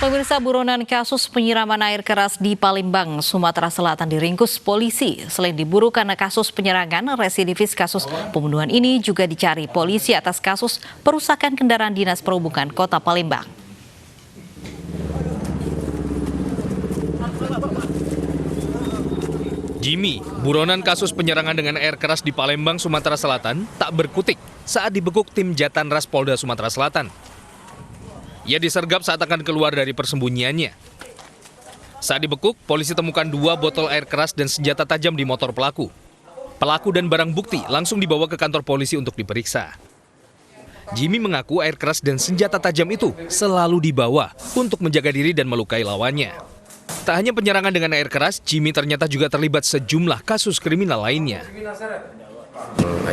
Pemirsa, buronan kasus penyiraman air keras di Palembang, Sumatera Selatan diringkus polisi. Selain diburu karena kasus penyerangan, residivis kasus pembunuhan ini juga dicari polisi atas kasus perusakan kendaraan Dinas Perhubungan Kota Palembang. Jimmy, buronan kasus penyerangan dengan air keras di Palembang, Sumatera Selatan, tak berkutik saat dibekuk tim Jatanras Polda Sumatera Selatan. Ia disergap saat akan keluar dari persembunyiannya. Saat dibekuk, polisi temukan 2 botol air keras dan senjata tajam di motor pelaku. Pelaku dan barang bukti langsung dibawa ke kantor polisi untuk diperiksa. Jimmy mengaku air keras dan senjata tajam itu selalu dibawa untuk menjaga diri dan melukai lawannya. Tak hanya penyerangan dengan air keras, Jimmy ternyata juga terlibat sejumlah kasus kriminal lainnya.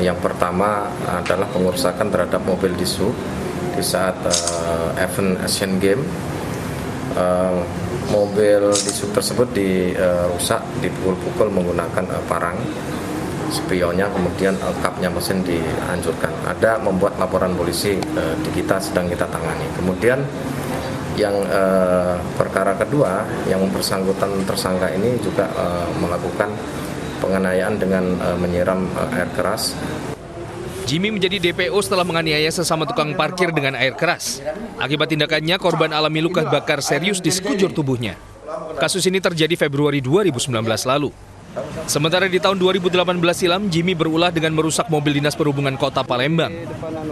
Yang pertama adalah pengerusakan terhadap mobil disub di saat event Asian Games. Mobil disub tersebut dirusak, dipukul-pukul menggunakan parang spionnya, kemudian kapnya mesin dihancurkan. Ada membuat laporan polisi di kita sedang kita tangani. Kemudian yang perkara kedua, yang bersangkutan tersangka ini juga melakukan penganiayaan dengan menyiram air keras. Jimmy menjadi DPO setelah menganiaya sesama tukang parkir dengan air keras. Akibat tindakannya, korban alami luka bakar serius di sekujur tubuhnya. Kasus ini terjadi Februari 2019 lalu. Sementara di tahun 2018 silam, Jimmy berulah dengan merusak mobil Dinas Perhubungan Kota Palembang.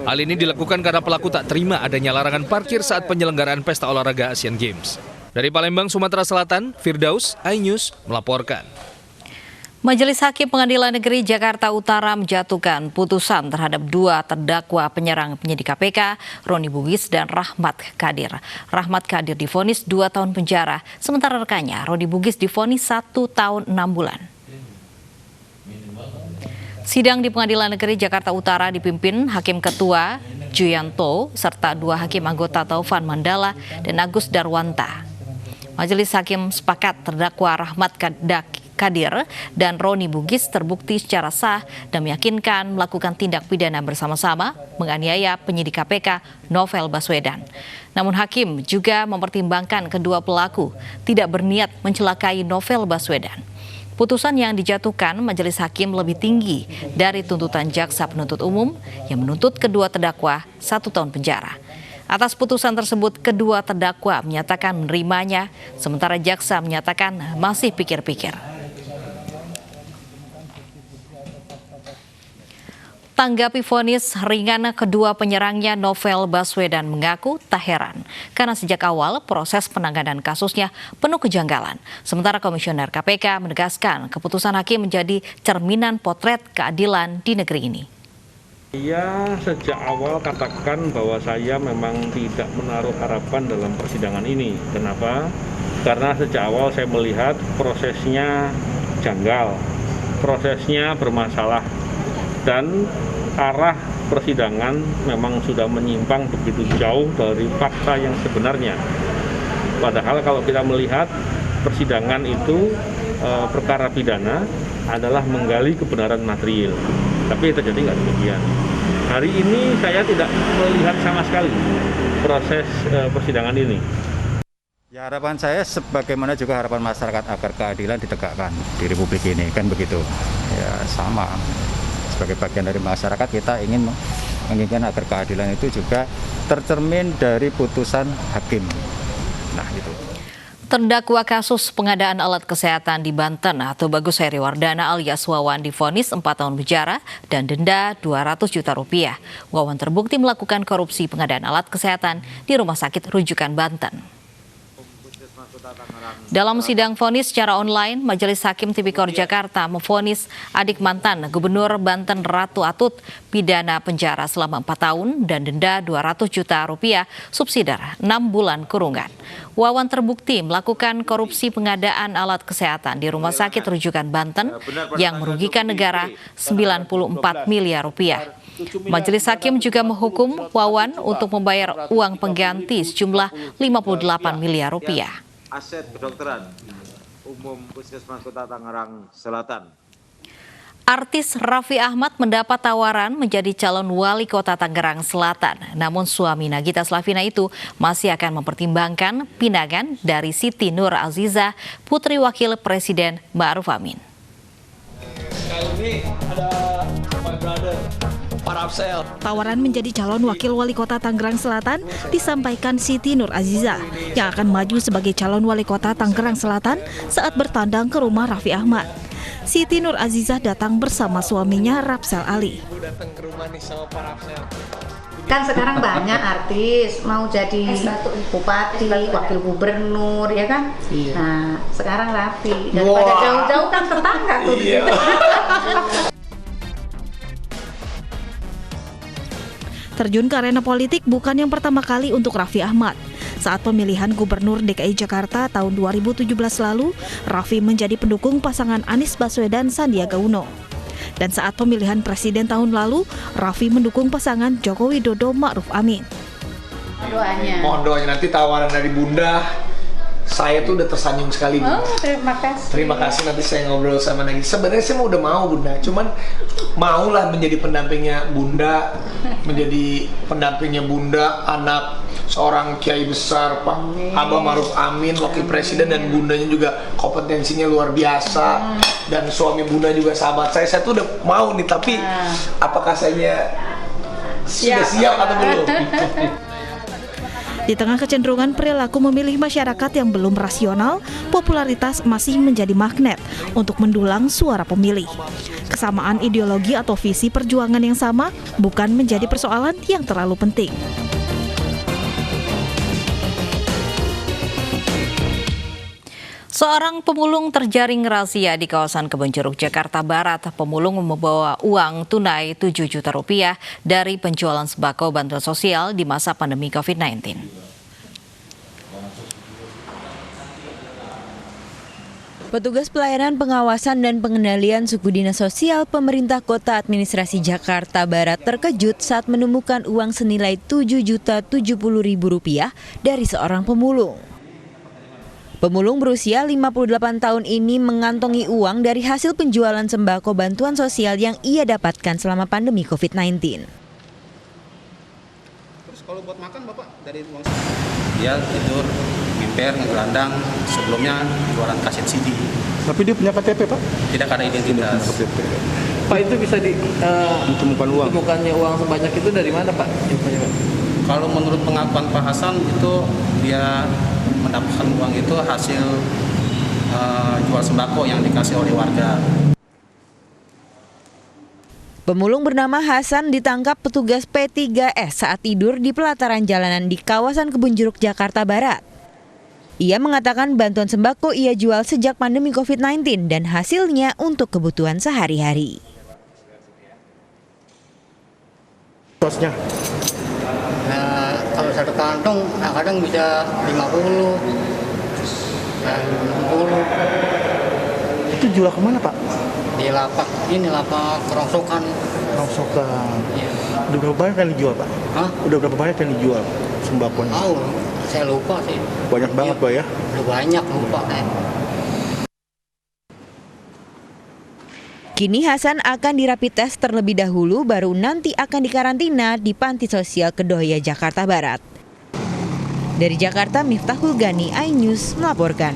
Hal ini dilakukan karena pelaku tak terima adanya larangan parkir saat penyelenggaraan pesta olahraga Asian Games. Dari Palembang, Sumatera Selatan, Firdaus, iNews melaporkan. Majelis Hakim Pengadilan Negeri Jakarta Utara menjatuhkan putusan terhadap 2 terdakwa penyerang penyidik KPK, Roni Bugis dan Rahmat Kadir. Rahmat Kadir divonis 2 tahun penjara, sementara rekannya Roni Bugis divonis 1 tahun 6 bulan. Sidang di Pengadilan Negeri Jakarta Utara dipimpin Hakim Ketua Juyanto serta 2 hakim anggota Taufan Mandala dan Agus Darwanta. Majelis Hakim sepakat terdakwa Rahmat Kadir dan Roni Bugis terbukti secara sah dan meyakinkan melakukan tindak pidana bersama-sama menganiaya penyidik KPK Novel Baswedan. Namun hakim juga mempertimbangkan kedua pelaku tidak berniat mencelakai Novel Baswedan. Putusan yang dijatuhkan majelis hakim lebih tinggi dari tuntutan jaksa penuntut umum yang menuntut kedua terdakwa 1 tahun penjara. Atas putusan tersebut, kedua terdakwa menyatakan menerimanya, sementara jaksa menyatakan masih pikir-pikir. Tanggapi vonis ringan kedua penyerangnya, Novel Baswedan mengaku tak heran karena sejak awal proses penanganan kasusnya penuh kejanggalan. Sementara Komisioner KPK menegaskan keputusan hakim menjadi cerminan potret keadilan di negeri ini. Saya sejak awal katakan bahwa saya memang tidak menaruh harapan dalam persidangan ini. Kenapa? Karena sejak awal saya melihat prosesnya janggal, prosesnya bermasalah, dan arah persidangan memang sudah menyimpang begitu jauh dari fakta yang sebenarnya. Padahal kalau kita melihat persidangan itu perkara pidana adalah menggali kebenaran material, tapi terjadi nggak demikian. Hari ini saya tidak melihat sama sekali proses persidangan ini. Ya, harapan saya sebagaimana juga harapan masyarakat agar keadilan ditegakkan di Republik ini, kan begitu. Ya, sama. Sebagai bagian dari masyarakat, kita menginginkan agar keadilan itu juga tercermin dari putusan hakim. Nah, itu. Terdakwa kasus pengadaan alat kesehatan di Banten atau Bagus Heri Wardana alias Wawan divonis 4 tahun penjara dan denda 200 juta rupiah. Wawan terbukti melakukan korupsi pengadaan alat kesehatan di Rumah Sakit Rujukan Banten. Dalam sidang vonis secara online, Majelis Hakim Tipikor Jakarta memvonis adik mantan Gubernur Banten Ratu Atut pidana penjara selama 4 tahun dan denda 200 juta rupiah subsidiar 6 bulan kurungan. Wawan terbukti melakukan korupsi pengadaan alat kesehatan di Rumah Sakit Rujukan Banten yang merugikan negara 94 miliar rupiah. Majelis Hakim juga menghukum Wawan untuk membayar uang pengganti sejumlah 58 miliar rupiah. Aset Kedokteran Umum Puskesmas Kota Tangerang Selatan. Artis Raffi Ahmad mendapat tawaran menjadi calon wali kota Tangerang Selatan. Namun suami Nagita Slavina itu masih akan mempertimbangkan pinangan dari Siti Nur Azizah, putri wakil Presiden Ma'ruf Amin. Kali ini ada my brother, Parapsel. Tawaran menjadi calon wakil wali kota Tangerang Selatan disampaikan Siti Nur Azizah yang akan maju sebagai calon wali kota Tangerang Selatan saat bertandang ke rumah Raffi Ahmad. Siti Nur Azizah datang bersama suaminya Rapsel Ali. Datang ke rumah nih sama Parapsel. Kan sekarang banyak artis mau jadi bupati, wakil gubernur, ya kan? Iya. Nah, sekarang Raffi. Daripada jauh-jauh kan tetangga tuh. Iya. Terjun ke arena politik bukan yang pertama kali untuk Raffi Ahmad. Saat pemilihan Gubernur DKI Jakarta tahun 2017 lalu, Raffi menjadi pendukung pasangan Anies Baswedan Sandiaga Uno. Dan saat pemilihan Presiden tahun lalu, Raffi mendukung pasangan Joko Widodo Ma'ruf Amin. Mohon doanya nanti tawaran dari Bunda. Saya tuh udah tersanjung sekali, Bunda. Oh, terima kasih. Terima kasih, nanti saya ngobrol sama Nagita. Sebenarnya saya udah mau, Bunda. Cuman maulah menjadi pendampingnya Bunda, menjadi pendampingnya Bunda, anak seorang kiai besar, Pak Abah Ma'ruf Amin, wakil presiden, dan bundanya juga kompetensinya luar biasa, dan suami bunda juga sahabat saya. Saya tuh udah mau nih, tapi apakah saya sudah siap atau belum? Di tengah kecenderungan perilaku memilih masyarakat yang belum rasional, popularitas masih menjadi magnet untuk mendulang suara pemilih. Kesamaan ideologi atau visi perjuangan yang sama bukan menjadi persoalan yang terlalu penting. Seorang pemulung terjaring razia di kawasan Kebonjeruk, Jakarta Barat. Pemulung membawa uang tunai 7 juta rupiah dari penjualan sembako bantuan sosial di masa pandemi COVID-19. Petugas pelayanan pengawasan dan pengendalian suku dinas sosial pemerintah kota administrasi Jakarta Barat terkejut saat menemukan uang senilai Rp7.070.000 dari seorang pemulung. Pemulung berusia 58 tahun ini mengantongi uang dari hasil penjualan sembako bantuan sosial yang ia dapatkan selama pandemi COVID-19. Terus kalau buat makan Bapak dari uang? Dia tidur, mimper, ngegelandang, sebelumnya jualan kaset CD. Tapi dia punya KTP Pak? Tidak ada identitas. Pak, itu bisa ditemukan uang. Ditemukannya uang sebanyak itu dari mana, Pak? Kalau menurut pengakuan Pak Hasan itu dia mendapatkan uang itu hasil jual sembako yang dikasih oleh warga. Pemulung bernama Hasan ditangkap petugas P3S saat tidur di pelataran jalanan di kawasan Kebonjeruk, Jakarta Barat. Ia mengatakan bantuan sembako ia jual sejak pandemi COVID-19 dan hasilnya untuk kebutuhan sehari-hari. Kosnya? Nah, kalau satu kantong kadang bisa 50, 60. Itu jual kemana Pak? Di lapak, ini lapak kerongsokan. Kerongsokan. Iya. Udah berapa banyak yang dijual Pak? Hah? Udah berapa banyak yang dijual sembakonya? Oh, saya lupa sih. Banyak banget Pak ya? Udah banyak, lupa kan. Kini Hasan akan dirapid tes terlebih dahulu, baru nanti akan dikarantina di Panti Sosial Kedoya, Jakarta Barat. Dari Jakarta, Miftahul Gani, iNews melaporkan.